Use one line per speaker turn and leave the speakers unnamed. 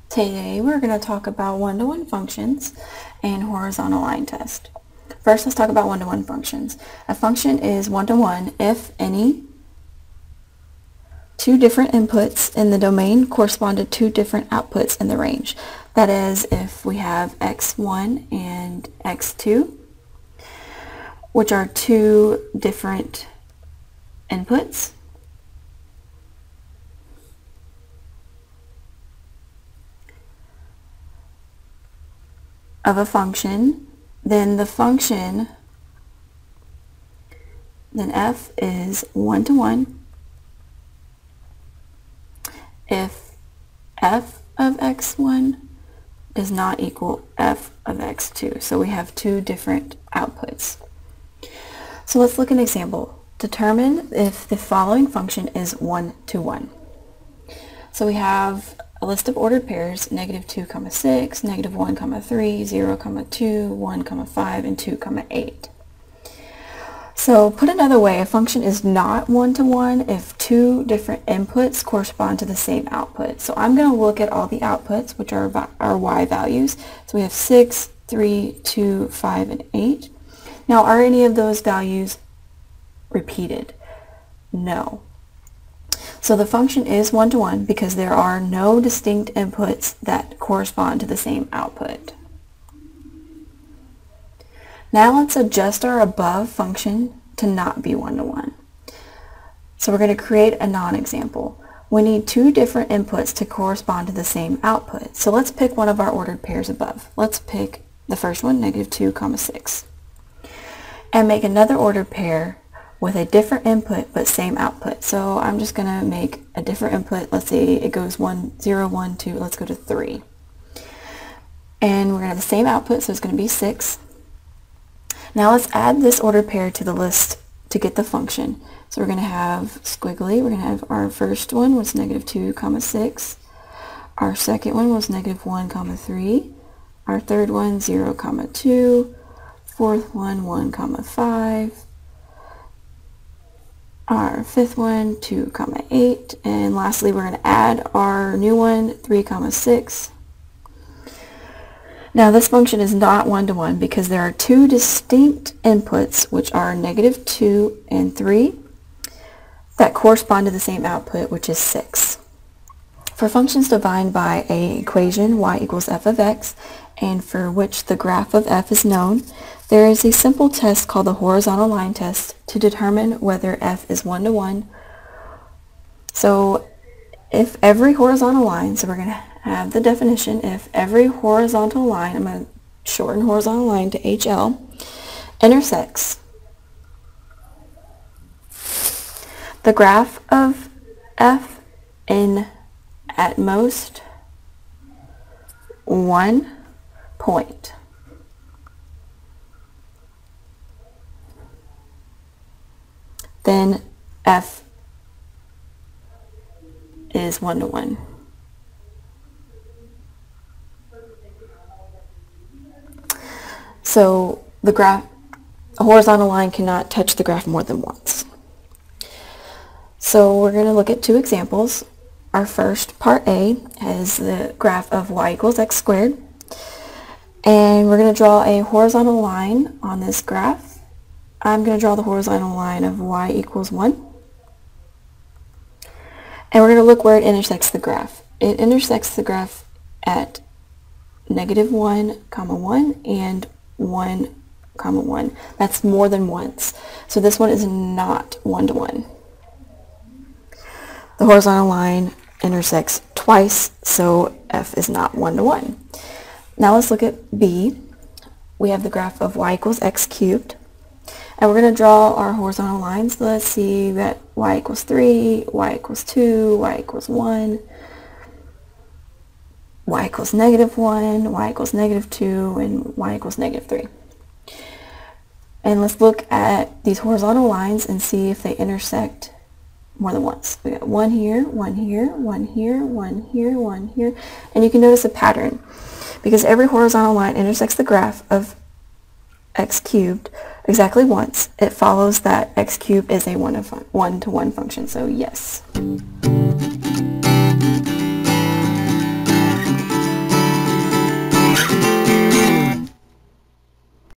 Today we're going to talk about one-to-one functions and horizontal line test. First, let's talk about one-to-one functions. A function is one-to-one if any two different inputs in the domain correspond to two different outputs in the range. That is, if we have x1 and x2, which are two different inputs, of a function, then the function, then f is one-to-one if f of x1 does not equal f of x2. So we have two different outputs. So let's look at an example. Determine if the following function is one-to-one. So we have a list of ordered pairs, -2, 6, -1, 3, 0, 2, 1, 5, and 2, 8. So put another way, a function is not one-to-one if two different inputs correspond to the same output. So I'm going to look at all the outputs, which are our y values. So we have 6, 3, 2, 5, and 8. Now, are any of those values repeated? No. So the function is one-to-one because there are no distinct inputs that correspond to the same output. Now let's adjust our above function to not be one-to-one. So we're going to create a non-example. We need two different inputs to correspond to the same output. So let's pick one of our ordered pairs above. Let's pick the first one, -2, 6. And make another ordered pair with a different input but same output. So I'm just going to make a different input. Let's say it goes 1, 0, 1, 2. Let's go to 3. And we're going to have the same output, so it's going to be 6. Now let's add this ordered pair to the list to get the function. So we're going to have squiggly. We're going to have our first one was -2, 6. Our second one was -1, 3. Our third one 0, 2. Fourth one 1, 5. Our fifth one, 2, 8, and lastly we're going to add our new one, 3, 6. Now this function is not one-to-one because there are two distinct inputs, which are -2 and 3, that correspond to the same output, which is 6. For functions defined by an equation y equals f of x, and for which the graph of f is known, there is a simple test called the horizontal line test to determine whether f is one-to-one. So if every horizontal line, so we're going to have the definition, if every horizontal line, I'm going to shorten horizontal line to HL, intersects the graph of f in at most one point, then f is one-to-one. So the horizontal line cannot touch the graph more than once. So we're going to look at two examples. Our first, part A, has the graph of y equals x squared. And we're going to draw a horizontal line on this graph. I'm going to draw the horizontal line of y equals 1. And we're going to look where it intersects the graph. It intersects the graph at -1, 1 and 1, 1. That's more than once. So this one is not one-to-one. The horizontal line intersects twice, so f is not one-to-one. Now let's look at B. We have the graph of y equals x cubed. And we're going to draw our horizontal lines. Let's see that y equals 3, y equals 2, y equals 1, y equals -1, y equals -2, and y equals -3. And let's look at these horizontal lines and see if they intersect more than once. We got one here, one here, one here, one here, one here. And you can notice a pattern because every horizontal line intersects the graph of x cubed exactly once, it follows that x cubed is a one-to-one function, so yes.